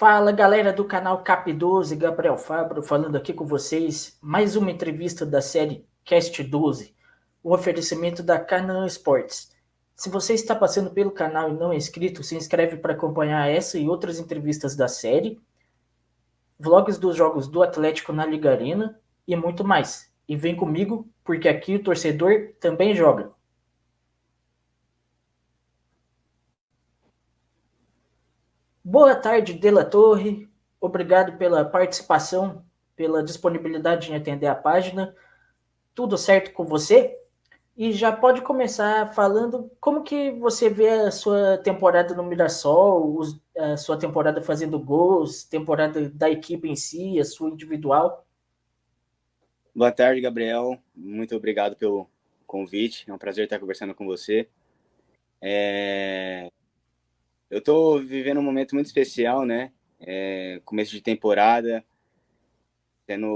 Fala galera do canal Cap12, Gabriel Fabro falando aqui com vocês. Mais uma entrevista da série Cast 12, um oferecimento da Canaan Sports. Se você está passando pelo canal e não é inscrito, se inscreve para acompanhar essa e outras entrevistas da série, vlogs dos jogos do Atlético na Liga Arena e muito mais. E vem comigo, porque aqui o torcedor também joga. Boa tarde, Dela Torre. Obrigado pela participação, pela disponibilidade em atender a página. Tudo certo com você? E já pode começar falando como que você vê a sua temporada no Mirassol, a sua temporada fazendo gols, temporada da equipe em si, a sua individual. Boa tarde, Gabriel. Muito obrigado pelo convite. É um prazer estar conversando com você. Eu estou vivendo um momento muito especial, né? Começo de temporada,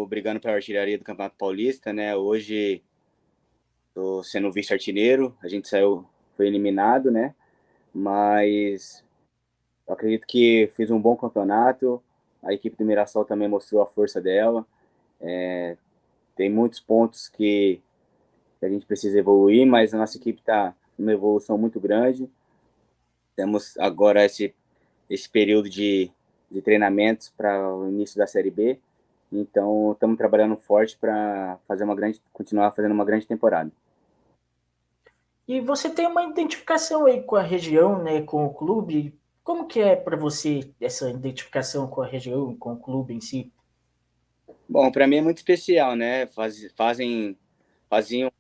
brigando pela artilharia do Campeonato Paulista, né? Hoje estou sendo vice-artilheiro. A gente foi eliminado, né? Mas eu acredito que fiz um bom campeonato. A equipe do Mirassol também mostrou a força dela. Tem muitos pontos que a gente precisa evoluir, mas a nossa equipe está numa evolução muito grande. Temos agora esse período de treinamentos para o início da Série B. Então, estamos trabalhando forte para continuar fazendo uma grande temporada. E você tem uma identificação aí com a região, né, com o clube. Como que é para você essa identificação com a região, com o clube em si? Bom, para mim é muito especial, né? Faziam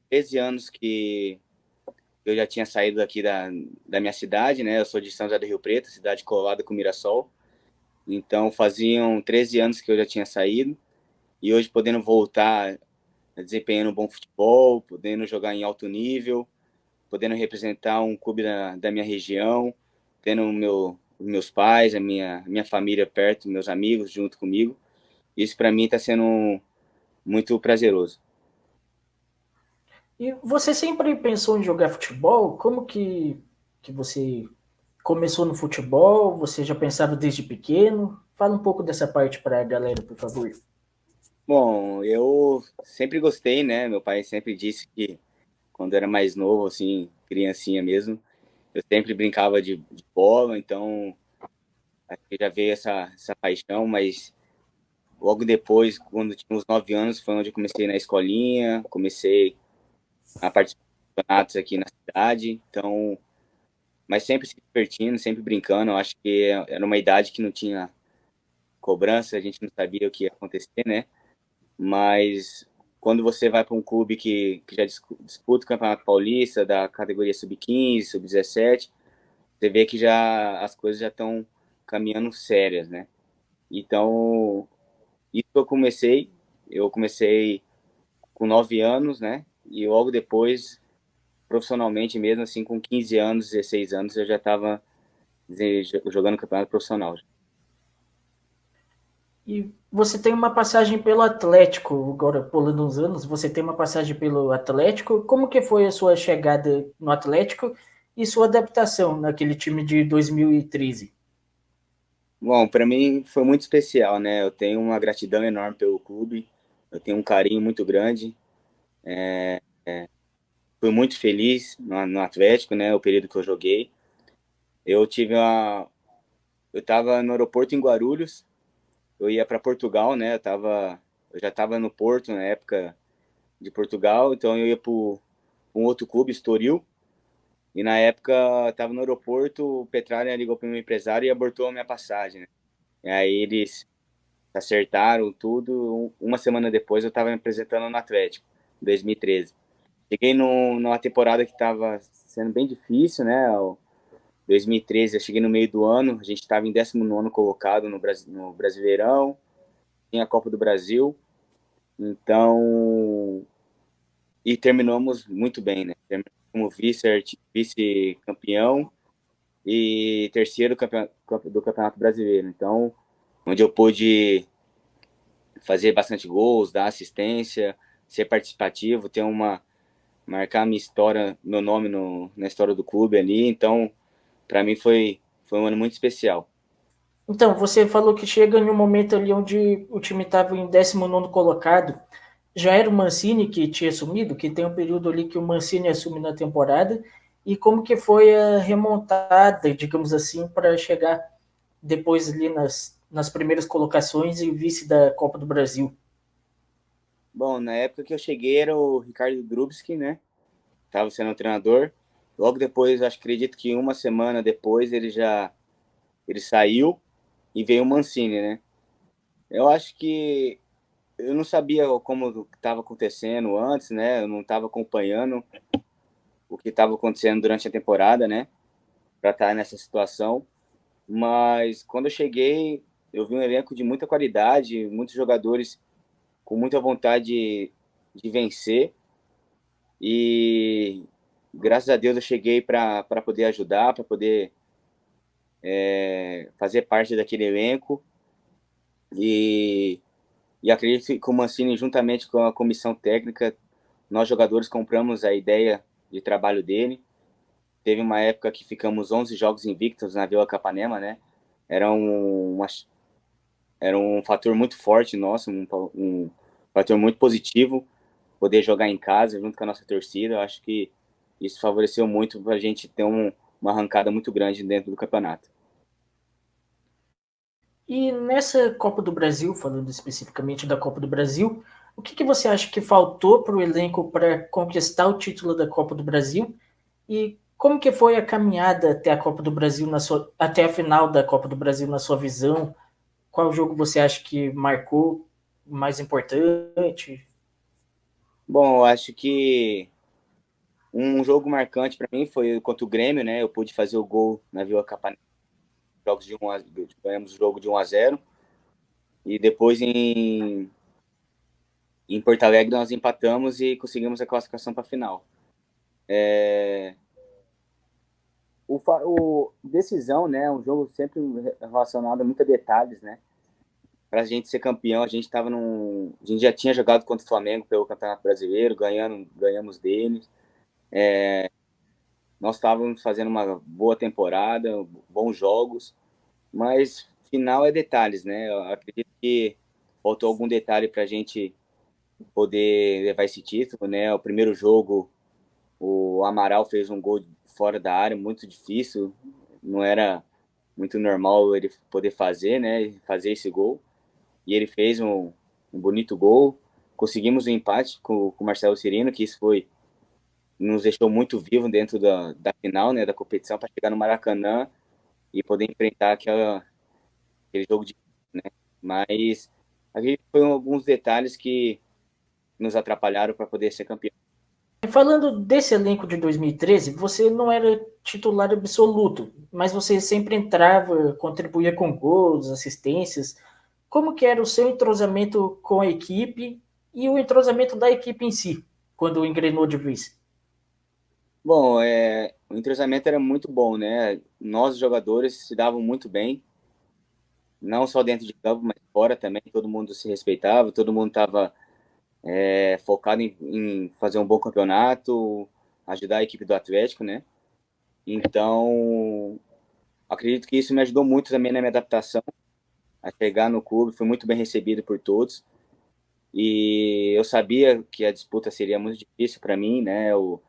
13 anos que eu já tinha saído aqui da minha cidade, né? Eu sou de São José do Rio Preto, cidade colada com Mirassol. Então, faziam 13 anos que eu já tinha saído. E hoje, podendo voltar desempenhando um bom futebol, podendo jogar em alto nível, podendo representar um clube da minha região, tendo os meus pais, a minha família perto, meus amigos junto comigo. Isso para mim está sendo muito prazeroso. E você sempre pensou em jogar futebol? Como que você começou no futebol? Você já pensava desde pequeno? Fala um pouco dessa parte para a galera, por favor. Bom, eu sempre gostei, né? Meu pai sempre disse que quando era mais novo, assim, criancinha mesmo, eu sempre brincava de bola, então acho que já veio essa paixão, mas logo depois, quando eu tinha uns 9 anos, foi onde eu comecei na escolinha, comecei a participar de campeonatos aqui na cidade, então, mas sempre se divertindo, sempre brincando. Eu acho que era uma idade que não tinha cobrança, a gente não sabia o que ia acontecer, né? Mas quando você vai para um clube que já disputa o Campeonato Paulista, da categoria sub-15, sub-17, você vê que já as coisas já estão caminhando sérias, né? Então, isso eu comecei com 9 anos, né? E logo depois, profissionalmente mesmo, assim, com 15 anos, 16 anos, eu já estava jogando campeonato profissional. E você tem uma passagem pelo Atlético, agora pulando uns anos, você tem uma passagem pelo Atlético. Como que foi a sua chegada no Atlético e sua adaptação naquele time de 2013? Bom, para mim foi muito especial, né? Eu tenho uma gratidão enorme pelo clube, eu tenho um carinho muito grande. Fui muito feliz no Atlético, né? O período que eu joguei. Eu tive uma, eu estava no aeroporto em Guarulhos. Eu ia para Portugal, né? Eu já estava no Porto na época de Portugal, então eu ia para um outro clube, Estoril. E na época estava no aeroporto, o Petralha ligou para o meu empresário e abortou a minha passagem, né? E aí eles acertaram tudo. Uma semana depois eu estava me apresentando no Atlético, em 2013. Cheguei numa temporada que estava sendo bem difícil, né? 2013, eu cheguei no meio do ano, a gente estava em 19º colocado no Brasileirão, tinha a Copa do Brasil, então, e terminamos muito bem, né? Terminamos como vice-campeão e terceiro do Campeonato Brasileiro. Então, onde eu pude fazer bastante gols, dar assistência, ser participativo, marcar minha história, meu nome na história do clube ali. Então, para mim foi um ano muito especial. Então, você falou que chega em um momento ali onde o time estava em 19º colocado. Já era o Mancini que tinha assumido, que tem um período ali que o Mancini assume na temporada, e como que foi a remontada, digamos assim, para chegar depois ali nas primeiras colocações e vice da Copa do Brasil? Bom, na época que eu cheguei era o Ricardo Drubski, né? Tava sendo o treinador. Logo depois, acho, acredito que uma semana depois ele saiu e veio o Mancini, né? Eu acho que eu não sabia como estava acontecendo antes, né? Eu não estava acompanhando o que estava acontecendo durante a temporada, né? Para estar nessa situação. Mas quando eu cheguei, eu vi um elenco de muita qualidade, muitos jogadores com muita vontade de vencer. E graças a Deus eu cheguei para poder ajudar, para poder fazer parte daquele elenco. E, e acredito que o Mancini, juntamente com a comissão técnica, nós jogadores compramos a ideia de trabalho dele. Teve uma época que ficamos 11 jogos invictos na Vila Capanema, né? Era era um fator muito forte nosso, um fator muito positivo, poder jogar em casa junto com a nossa torcida. Eu acho que isso favoreceu muito para a gente ter uma arrancada muito grande dentro do campeonato. E nessa Copa do Brasil, falando especificamente da Copa do Brasil, o que você acha que faltou para o elenco para conquistar o título da Copa do Brasil? E como que foi a caminhada até a Copa do Brasil até a final da Copa do Brasil na sua visão? Qual jogo você acha que marcou mais importante? Bom, eu acho que um jogo marcante para mim foi contra o Grêmio, né? Eu pude fazer o gol na Vila Capanema, jogos de ganhamos o jogo de 1-0 e depois em Porto Alegre nós empatamos e conseguimos a classificação para a final. O decisão, né, é um jogo sempre relacionado a muitos detalhes, né? Para a gente ser campeão, a gente já tinha jogado contra o Flamengo pelo Campeonato Brasileiro, ganhamos deles. Nós estávamos fazendo uma boa temporada, bons jogos, mas final é detalhes, né? Eu acredito que faltou algum detalhe para a gente poder levar esse título, né? O primeiro jogo, o Amaral fez um gol fora da área, muito difícil, não era muito normal ele poder fazer, né? Fazer esse gol. E ele fez um bonito gol. Conseguimos um empate com o Marcelo Cirino, que isso foi nos deixou muito vivo dentro da final, né, da competição, para chegar no Maracanã e poder enfrentar aquele jogo de, né? Mas aqui foram alguns detalhes que nos atrapalharam para poder ser campeão. Falando desse elenco de 2013, você não era titular absoluto, mas você sempre entrava, contribuía com gols, assistências. Como que era o seu entrosamento com a equipe e o entrosamento da equipe em si, quando engrenou de vez? Bom, o entrosamento era muito bom, né? Nós, jogadores, se davam muito bem, não só dentro de campo, mas fora também. Todo mundo se respeitava, todo mundo estava focado em fazer um bom campeonato, ajudar a equipe do Atlético, né? Então, acredito que isso me ajudou muito também na minha adaptação a chegar no clube. Fui muito bem recebido por todos e eu sabia que a disputa seria muito difícil para mim, né? O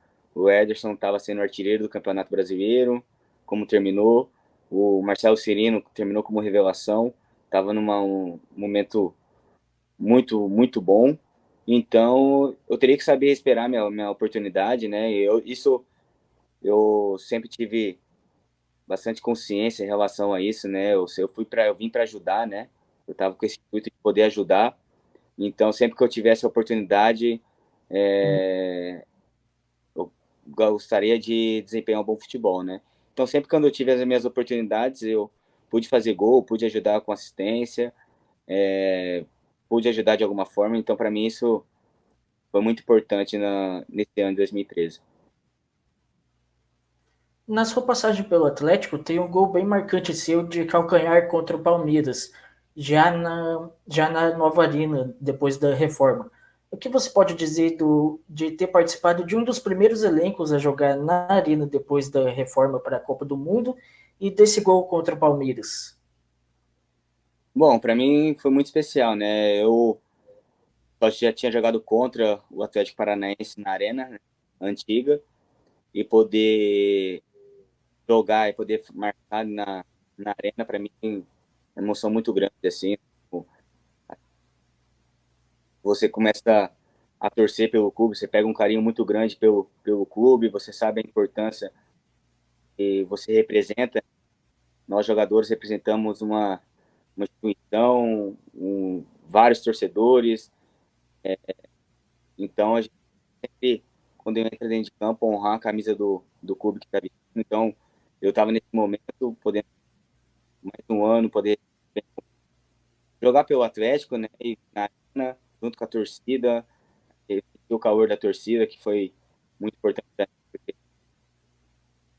Ederson estava sendo artilheiro do Campeonato Brasileiro, como terminou. O Marcelo Cirino terminou como revelação, estava num momento muito bom. Então, eu teria que saber esperar minha oportunidade, né? Eu sempre tive bastante consciência em relação a isso, né? Eu vim para ajudar, né? Eu estava com esse intuito de poder ajudar. Então, sempre que eu tivesse a oportunidade, eu gostaria de desempenhar um bom futebol, né? Então, sempre quando eu tive as minhas oportunidades, eu pude fazer gol, pude ajudar com assistência, pude ajudar de alguma forma. Então, para mim, isso foi muito importante nesse ano de 2013. Na sua passagem pelo Atlético, tem um gol bem marcante seu de calcanhar contra o Palmeiras, já na nova arena, depois da reforma. O que você pode dizer de ter participado de um dos primeiros elencos a jogar na arena depois da reforma para a Copa do Mundo e desse gol contra o Palmeiras? Bom, para mim foi muito especial, né? Eu só já tinha jogado contra o Atlético Paranaense na arena, né, antiga, e poder jogar e poder marcar na arena, para mim, é uma emoção muito grande, assim. Você começa a torcer pelo clube, você pega um carinho muito grande pelo clube, você sabe a importância que você representa. Nós, jogadores, representamos uma instituição, vários torcedores, então a gente sempre, quando eu entro dentro de campo, honrar a camisa do clube que está vestindo. Então, eu estava nesse momento, podendo mais um ano, poder jogar pelo Atlético, né? E na arena, junto com a torcida, e o calor da torcida, que foi muito importante para mim, porque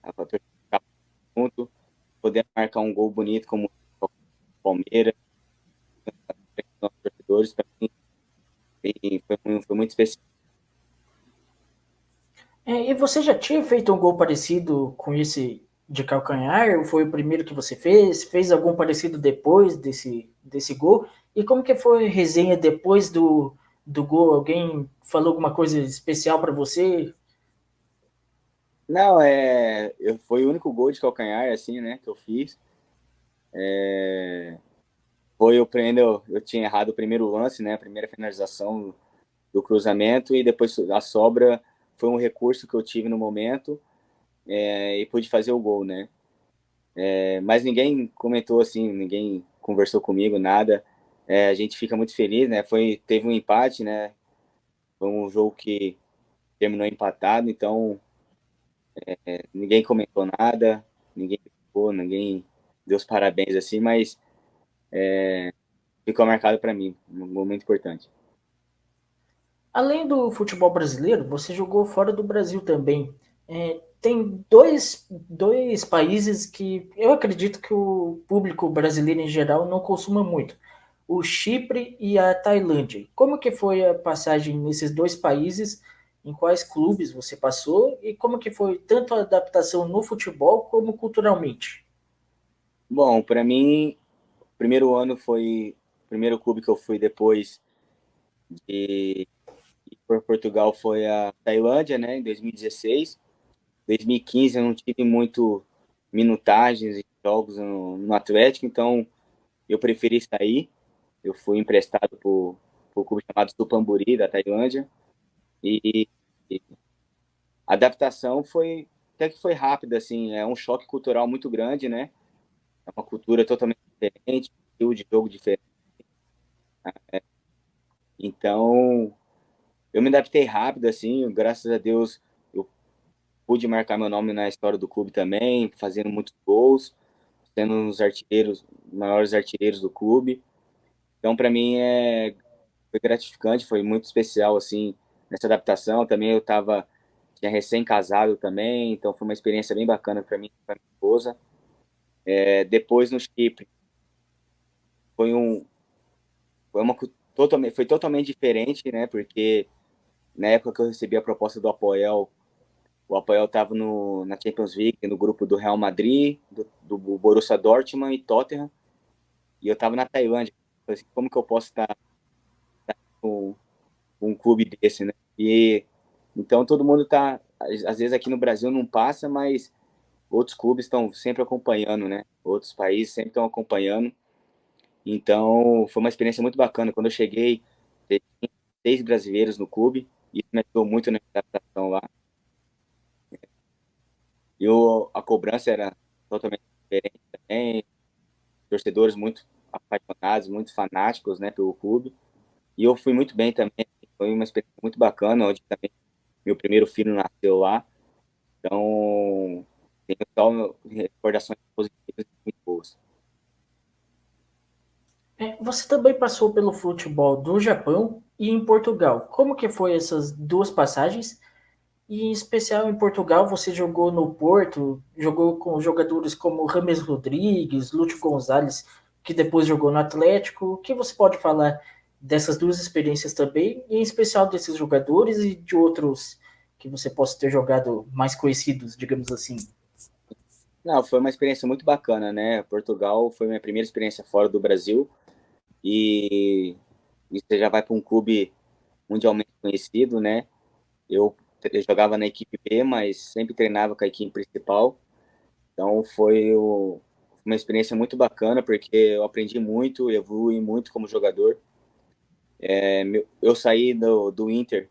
a torcida ficava junto, podendo marcar um gol bonito como o Palmeiras, nossos torcedores, para mim, foi muito especial. E você já tinha feito um gol parecido com esse de calcanhar? Ou foi o primeiro que você fez? Fez algum parecido depois desse gol? E como que foi a resenha depois do gol? Alguém falou alguma coisa especial para você? Não, foi o único gol de calcanhar, assim, né, que eu fiz. Foi o primeiro, eu tinha errado o primeiro lance, né, a primeira finalização do cruzamento, e depois a sobra foi um recurso que eu tive no momento, e pude fazer o gol, né. Mas ninguém comentou assim, ninguém conversou comigo, nada. A gente fica muito feliz, né, teve um empate, né, foi um jogo que terminou empatado, então ninguém comentou nada, ninguém ficou, ninguém deu os parabéns assim, mas ficou marcado para mim, um momento importante. Além do futebol brasileiro, você jogou fora do Brasil também. Tem dois países que eu acredito que o público brasileiro em geral não consuma muito. O Chipre e a Tailândia. Como que foi a passagem nesses dois países? Em quais clubes você passou? E como que foi tanto a adaptação no futebol como culturalmente? Bom, para mim, o primeiro ano foi o primeiro clube que eu fui depois de ir por Portugal foi a Tailândia, né, em 2016. 2015 eu não tive muito minutagens em jogos no Atlético, então eu preferi sair. Eu fui emprestado por um clube chamado Supamburi, da Tailândia, e, e a adaptação foi até que foi rápida, assim, é um choque cultural muito grande, né? É uma cultura totalmente diferente, um estilo de jogo diferente. Então, eu me adaptei rápido, assim, graças a Deus eu pude marcar meu nome na história do clube também, fazendo muitos gols, sendo um dos artilheiros, maiores artilheiros do clube. Então, para mim, foi gratificante, foi muito especial, assim, nessa adaptação. Também tinha recém-casado também, então foi uma experiência bem bacana para mim e para minha esposa. Depois, no Chipre, foi um, foi totalmente diferente, né, porque na época que eu recebi a proposta do Apoel, o Apoel estava na Champions League, no grupo do Real Madrid, do Borussia Dortmund e Tottenham, e eu estava na Tailândia. Falei assim, como que eu posso estar com um clube desse, né? E então todo mundo tá, às vezes aqui no Brasil não passa, mas outros clubes estão sempre acompanhando, né? Outros países sempre estão acompanhando. Então foi uma experiência muito bacana. Quando eu cheguei, tinha 6 brasileiros no clube e isso me ajudou muito na adaptação lá. E a cobrança era totalmente diferente também. Torcedores muito apaixonados, muito fanáticos, né, pelo clube. E eu fui muito bem também. Foi uma experiência muito bacana, onde também meu primeiro filho nasceu lá. Então, tenho só recordações positivas e muito boas. Você também passou pelo futebol do Japão e em Portugal. Como que foi essas duas passagens? E em especial em Portugal, você jogou no Porto, jogou com jogadores como Rames Rodrigues, Lúcio Gonzalez, que depois jogou no Atlético. O que você pode falar dessas duas experiências também, e em especial desses jogadores e de outros que você possa ter jogado mais conhecidos, digamos assim? Não, foi uma experiência muito bacana, né? Portugal foi minha primeira experiência fora do Brasil. e você já vai para um clube mundialmente conhecido, né? Eu jogava na equipe B, mas sempre treinava com a equipe principal. Então uma experiência muito bacana, porque eu aprendi muito, evolui muito como jogador. Eu saí do Inter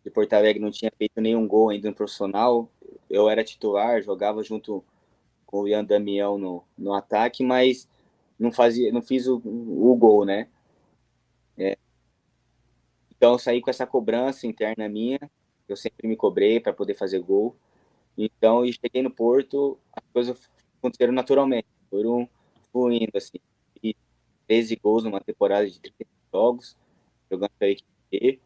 de Porto Alegre, não tinha feito nenhum gol ainda no profissional. Eu era titular, jogava junto com o Ian Damião no ataque, mas não fiz o gol, né? Então eu saí com essa cobrança interna minha, eu sempre me cobrei para poder fazer gol. Então, e cheguei no Porto, as coisas aconteceram naturalmente, foram fluindo, assim. E 13 gols numa temporada de 30 jogos, jogando para a equipe B.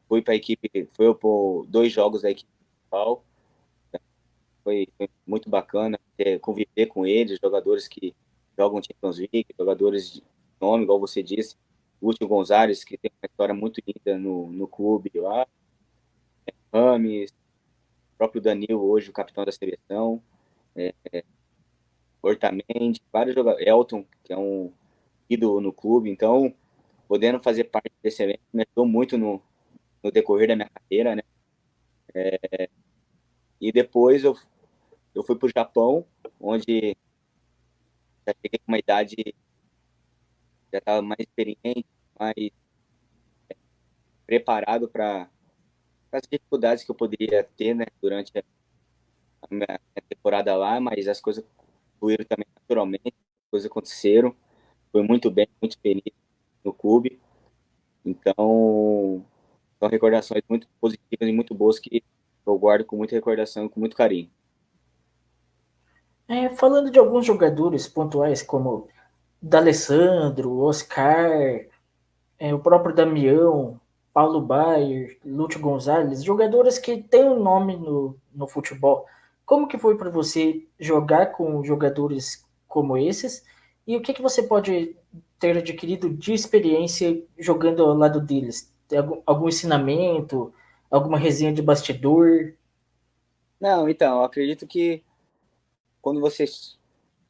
Fui para a equipe, foi por 2 jogos da equipe principal. Foi muito bacana conviver com eles, jogadores que jogam Champions League, jogadores de nome, igual você disse. Lúcio Gonzalez, que tem uma história muito linda no clube lá. Rames, o próprio Danilo, hoje o capitão da seleção. Ortamendi, vários jogadores. Elton, que é um ídolo no clube. Então, podendo fazer parte desse evento me ajudou muito no decorrer da minha carreira, né? E depois eu fui para o Japão, onde já cheguei com uma idade, já estava mais experiente, mais preparado para as dificuldades que eu poderia ter, né, durante a minha temporada lá, mas as coisas fluíram também naturalmente, as coisas aconteceram, foi muito bem, muito feliz no clube, então são recordações muito positivas e muito boas que eu guardo com muita recordação e com muito carinho. Falando de alguns jogadores pontuais, como D'Alessandro, Oscar, o próprio Damião, Paulo Baier, Lúcio Gonzalez, jogadores que têm um nome no futebol. Como que foi para você jogar com jogadores como esses? E o que você pode ter adquirido de experiência jogando ao lado deles? Tem algum ensinamento, alguma resenha de bastidor? Não, então, eu acredito que quando você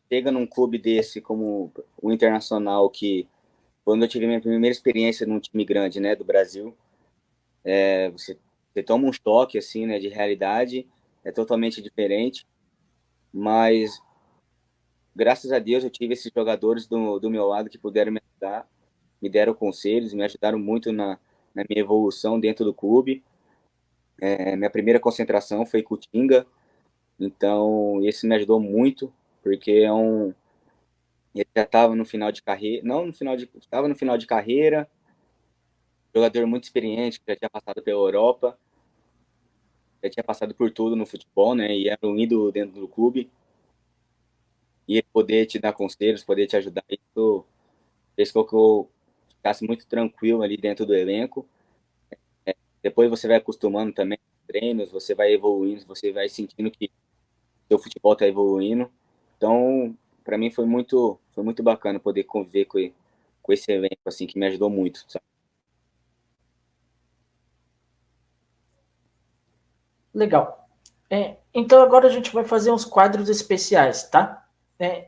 chega num clube desse como o Internacional, que quando eu tive minha primeira experiência num time grande, né, do Brasil, você toma um choque, assim, né, de realidade, é totalmente diferente, mas graças a Deus eu tive esses jogadores do meu lado que puderam me ajudar, me deram conselhos, me ajudaram muito na minha evolução dentro do clube. Minha primeira concentração foi com o Tinga, então esse me ajudou muito, porque ele já estava no final de carreira, não no final de, estava no final de carreira, jogador muito experiente, que já tinha passado pela Europa, já tinha passado por tudo no futebol, né? E era um ídolo dentro do clube. E ele poder te dar conselhos, poder te ajudar, isso fez com que eu ficasse muito tranquilo ali dentro do elenco. Depois você vai acostumando também com treinos, você vai evoluindo, você vai sentindo que seu futebol está evoluindo. Então, para mim foi muito bacana poder conviver com esse elenco, assim, que me ajudou muito, sabe? Legal. Então agora a gente vai fazer uns quadros especiais, tá?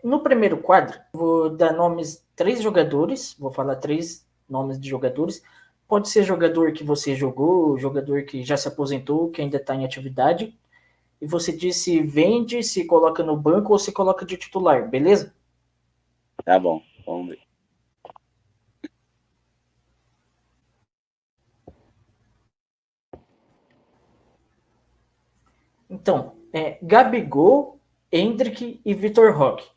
No primeiro quadro, vou dar nomes três jogadores, vou falar três nomes de jogadores. Pode ser jogador que você jogou, jogador que já se aposentou, que ainda está em atividade. E você diz se vende, se coloca no banco ou se coloca de titular, beleza? Tá bom, vamos ver. Então, Gabigol, Hendrick e Vitor Roque.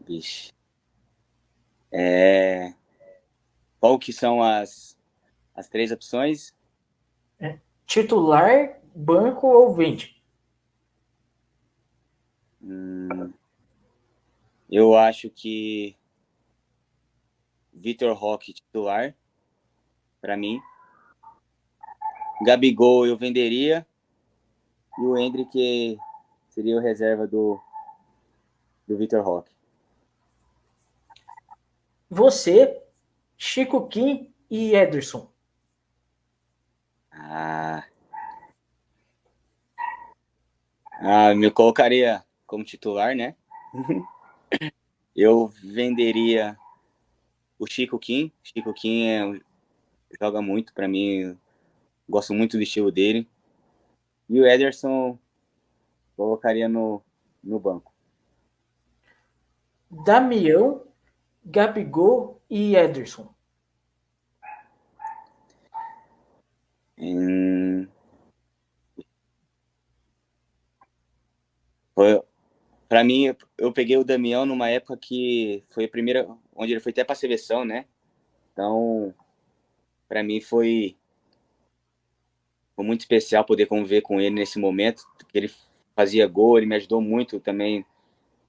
Vixe. É, qual que são as três opções? Titular, banco ou vende? Hum, eu acho que Vitor Roque titular, para mim. Gabigol eu venderia. E o Hendrick seria o reserva do Vitor Roque. Você, Chico Kim e Ederson. Ah, me colocaria como titular, né? Eu venderia. o Chico Kim joga muito para mim, gosto muito do estilo dele. E o Ederson colocaria no banco. Damião, Gabigol e Ederson. Hum, para mim, eu peguei o Damião numa época que foi a primeira, onde ele foi até para a seleção, né? Então, para mim foi muito especial poder conviver com ele nesse momento, porque ele fazia gol, ele me ajudou muito também,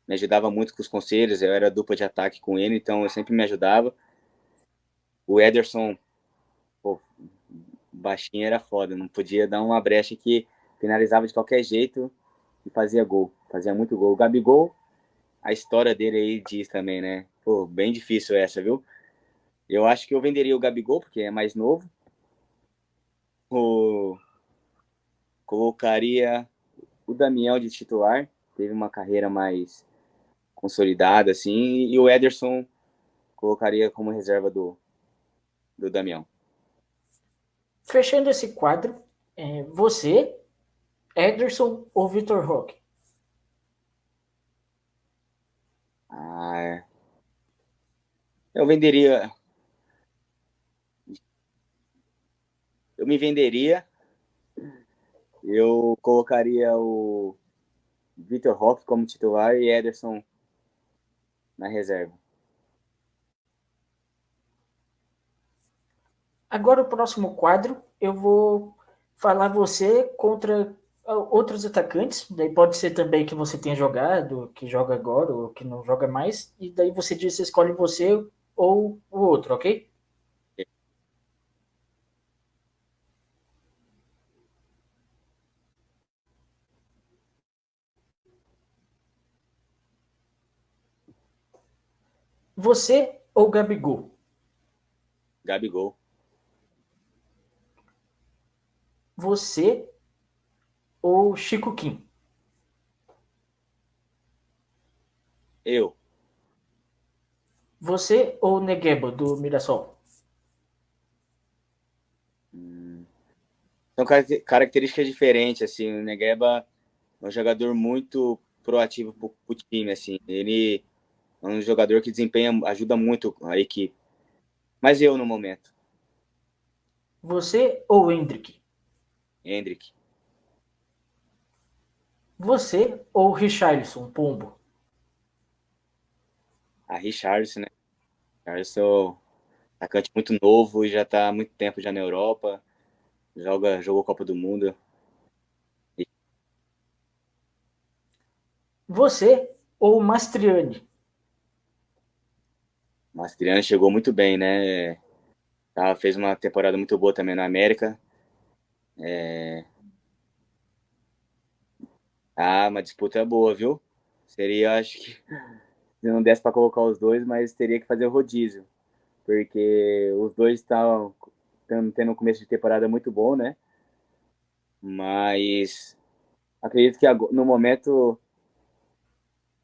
me ajudava muito com os conselhos, eu era dupla de ataque com ele, então eu sempre me ajudava. O Ederson, pô, baixinho era foda, não podia dar uma brecha que finalizava de qualquer jeito e fazia gol, fazia muito gol. O Gabigol, a história dele aí diz também, né? Pô, bem difícil essa, viu? Eu acho que eu venderia o Gabigol, porque é mais novo. O... Colocaria o Damião de titular, teve uma carreira mais consolidada, assim, e o Ederson colocaria como reserva do Damião. Fechando esse quadro, você, Ederson ou Vitor Roque? Ah, eu venderia. Eu me venderia. Eu colocaria o Vitor Roque como titular e Ederson na reserva. Agora o próximo quadro, eu vou falar você contra outros atacantes. Daí pode ser também que você tenha jogado, que joga agora ou que não joga mais. E daí você diz, você escolhe você ou o outro, ok? Você ou Gabigol? Gabigol. Você ou Chico Kim? Eu. Você ou Negueba, do Mirassol? São características diferentes, assim. O Negueba é um jogador muito proativo pro time, assim. Ele é um jogador que desempenha, ajuda muito a equipe. Mas eu, no momento, Você ou Hendrick? Hendrick. Você ou Richarlison, Pombo? A Richarlison, né? Richarlison, atacante muito novo, já tá há muito tempo já na Europa. Jogou Copa do Mundo. Você ou Mastriani? Mastriano chegou muito bem, né? Tá, fez uma temporada muito boa também na América. Ah, uma disputa boa, viu? Seria, acho que, se não desse para colocar os dois, mas teria que fazer o rodízio, porque os dois estão tendo um começo de temporada muito bom, né? Mas acredito que no momento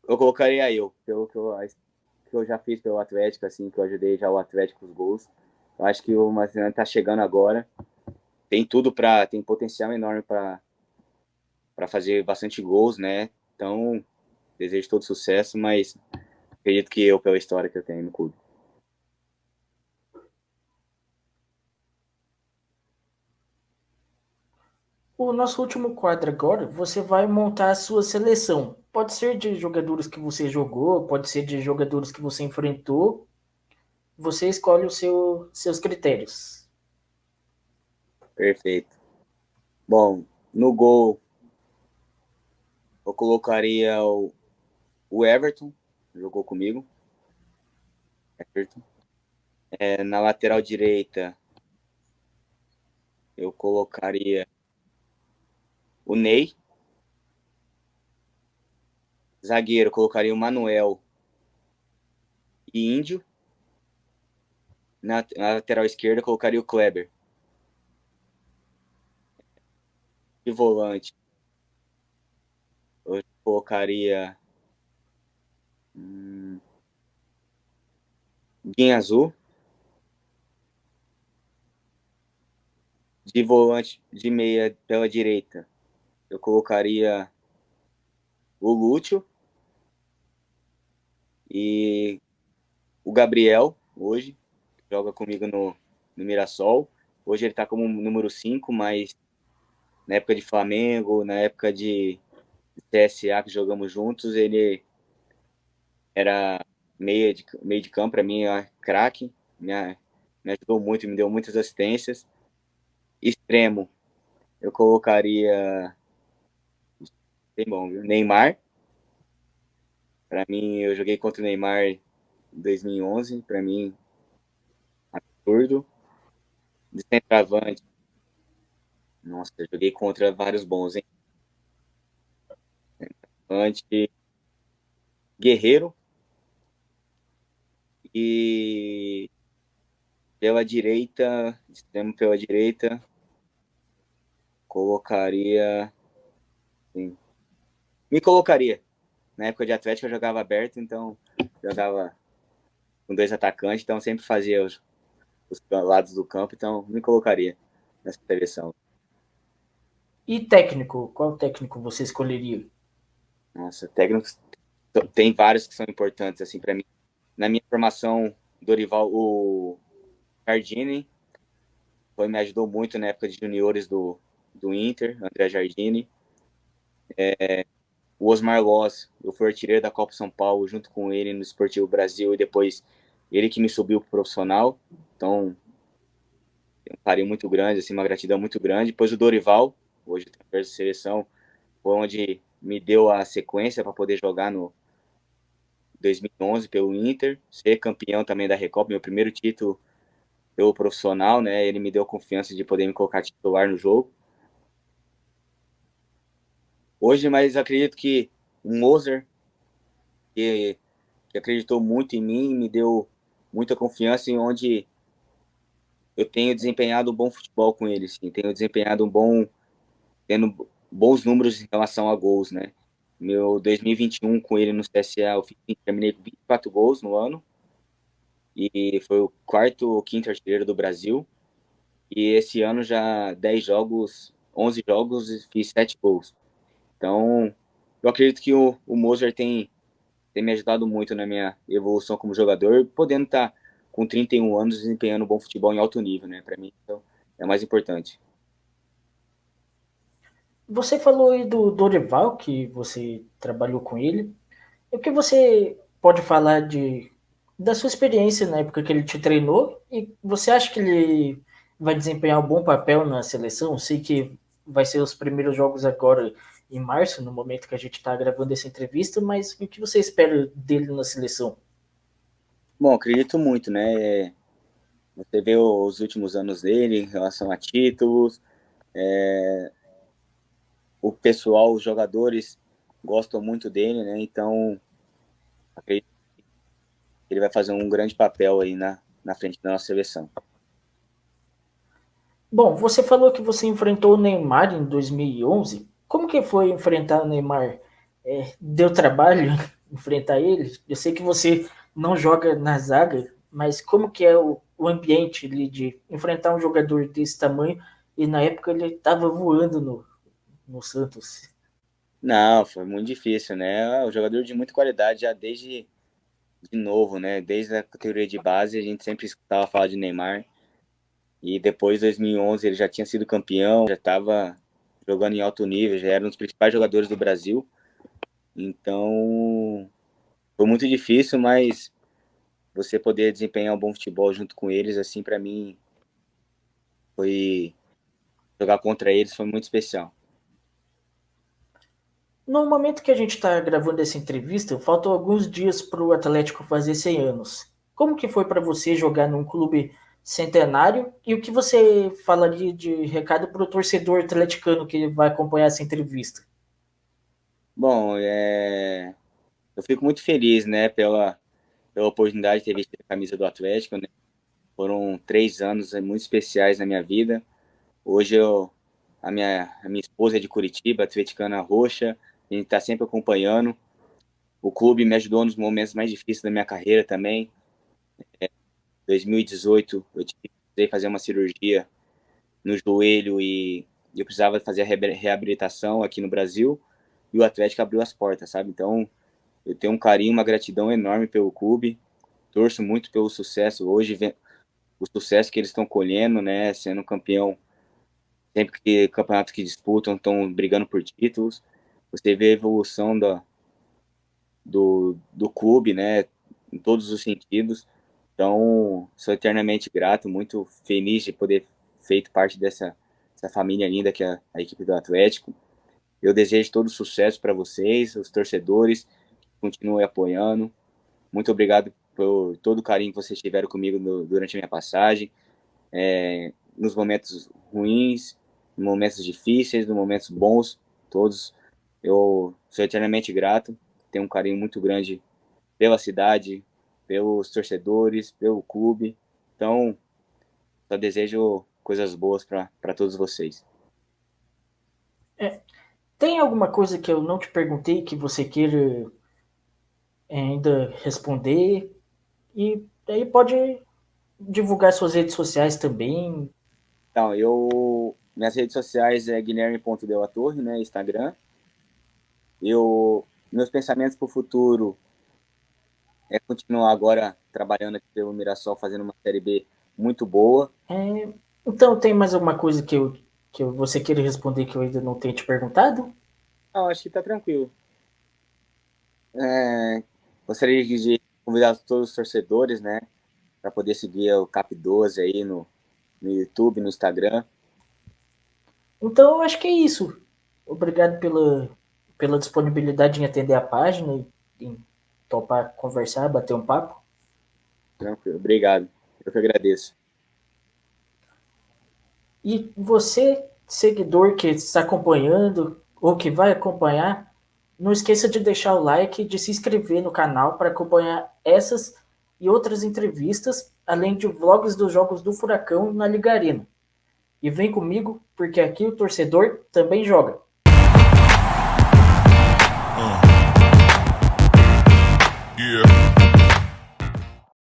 eu colocaria eu, pelo que eu já fiz pelo Atlético, assim, que eu ajudei já o Atlético com os gols. Eu acho que o Marcelo tá chegando agora, tem potencial enorme para fazer bastante gols, né? Então, desejo todo sucesso, mas acredito que eu, pela história que eu tenho no clube. O nosso último quadro agora, você vai montar a sua seleção. Pode ser de jogadores que você jogou, pode ser de jogadores que você enfrentou. Você escolhe os seus critérios. Perfeito. Bom, no gol eu colocaria o Everton, jogou comigo. Everton. Na lateral direita eu colocaria o Ney. Zagueiro eu colocaria o Manuel e Índio. Na lateral esquerda eu colocaria o Kleber. E volante eu colocaria. Guinha Azul. De volante de meia pela direita, eu colocaria o Lúcio e o Gabriel, hoje, joga comigo no Mirassol. Hoje ele está como número 5, mas na época de Flamengo, na época de CSA que jogamos juntos, ele era meio de campo, para mim, craque, me ajudou muito, me deu muitas assistências. Extremo, eu colocaria, bem bom, viu? Neymar. Para mim, eu joguei contra o Neymar em 2011, para mim, absurdo. De centroavante, nossa, eu joguei contra vários bons, hein? Ante Guerreiro e pela direita, extremo pela direita, colocaria, sim, me colocaria. Na época de Atlético eu jogava aberto, então jogava com 2 atacantes, então sempre fazia os lados do campo, então me colocaria nessa seleção. E técnico? Qual técnico você escolheria? Nossa, técnicos tem vários que são importantes assim para mim. Na minha formação, Dorival, o Jardine me ajudou muito na época de juniores do Inter, André Jardine. O Osmar Loz, eu fui artilheiro da Copa São Paulo junto com ele no Esportivo Brasil e depois ele que me subiu pro profissional. Então, um carinho muito grande, assim, uma gratidão muito grande. Depois o Dorival, hoje treinador de seleção, foi onde me deu a sequência para poder jogar no 2011 pelo Inter, ser campeão também da Recopa, meu primeiro título pelo profissional, né? Ele me deu confiança de poder me colocar titular no jogo. Hoje, mas acredito que o Moser, que acreditou muito em mim, me deu muita confiança em onde eu tenho desempenhado um bom futebol com ele, sim. Tenho desempenhado tendo bons números em relação a gols, né? Meu 2021 com ele no CSA, eu terminei com 24 gols no ano e foi o quarto ou quinto artilheiro do Brasil. E esse ano já 10 jogos, 11 jogos e fiz 7 gols. Então, eu acredito que o Moser tem me ajudado muito na minha evolução como jogador, podendo estar com 31 anos desempenhando um bom futebol em alto nível, né? Para mim, então, é o mais importante. Você falou aí do Dorival, que você trabalhou com ele. O que você pode falar da sua experiência na época que ele te treinou? E você acha que ele vai desempenhar um bom papel na seleção? Sei que vai ser os primeiros jogos agora em março, no momento que a gente está gravando essa entrevista, mas o que você espera dele na seleção? Bom, acredito muito, né? Você vê os últimos anos dele em relação a títulos, o pessoal, os jogadores gostam muito dele, né? Então, acredito que ele vai fazer um grande papel aí na frente da nossa seleção. Bom, você falou que você enfrentou o Neymar em 2011. Como que foi enfrentar o Neymar? Deu trabalho enfrentar ele? Eu sei que você não joga na zaga, mas como que é o ambiente ali de enfrentar um jogador desse tamanho e na época ele estava voando no Santos? Não, foi muito difícil, né? O jogador de muita qualidade já desde de novo, né? Desde a categoria de base a gente sempre escutava falar de Neymar. E depois, 2011, ele já tinha sido campeão, já estava jogando em alto nível, já era um dos principais jogadores do Brasil. Então, foi muito difícil, mas você poder desempenhar um bom futebol junto com eles, assim, para mim, foi jogar contra eles foi muito especial. No momento que a gente está gravando essa entrevista, faltam alguns dias para o Atlético fazer 100 anos. Como que foi para você jogar num clube centenário e o que você falaria de recado para o torcedor atleticano que vai acompanhar essa entrevista? Bom, eu fico muito feliz, né, pela oportunidade de ter vestido a camisa do Atlético, né? Foram 3 anos muito especiais na minha vida. Hoje a minha esposa é de Curitiba, atleticana roxa, a gente está sempre acompanhando. O clube me ajudou nos momentos mais difíceis da minha carreira também. 2018 eu precisei fazer uma cirurgia no joelho e eu precisava fazer a reabilitação aqui no Brasil, e o Atlético abriu as portas, sabe? Então, eu tenho um carinho, uma gratidão enorme pelo clube, torço muito pelo sucesso hoje, o sucesso que eles estão colhendo, né? Sendo campeão, sempre que campeonato que disputam, estão brigando por títulos. Você vê a evolução do clube, né? Em todos os sentidos. Então, sou eternamente grato, muito feliz de poder feito parte dessa família linda que é a equipe do Atlético. Eu desejo todo sucesso para vocês, os torcedores, que continuem apoiando. Muito obrigado por todo o carinho que vocês tiveram comigo durante a minha passagem, nos momentos ruins, nos momentos difíceis, nos momentos bons, todos. Eu sou eternamente grato, tenho um carinho muito grande pela cidade, pelos torcedores, pelo clube. Então, só desejo coisas boas para todos vocês. Tem alguma coisa que eu não te perguntei que você queira ainda responder? E aí pode divulgar suas redes sociais também. Então, minhas redes sociais é guilherme.delatorre, né, Instagram. Meus pensamentos para o futuro é continuar agora trabalhando aqui pelo Mirassol, fazendo uma Série B muito boa. Então, tem mais alguma coisa que você queira responder que eu ainda não tenha te perguntado? Não, acho que está tranquilo. Gostaria de convidar todos os torcedores, né, para poder seguir o Cap 12 aí no YouTube, no Instagram. Então, eu acho que é isso. Obrigado pela disponibilidade em atender a página e em topar conversar, bater um papo. Tranquilo, obrigado. Eu que agradeço. E você, seguidor que está acompanhando ou que vai acompanhar, não esqueça de deixar o like e de se inscrever no canal para acompanhar essas e outras entrevistas, além de vlogs dos jogos do Furacão na Liga Arena. E vem comigo, porque aqui o torcedor também joga. Yeah.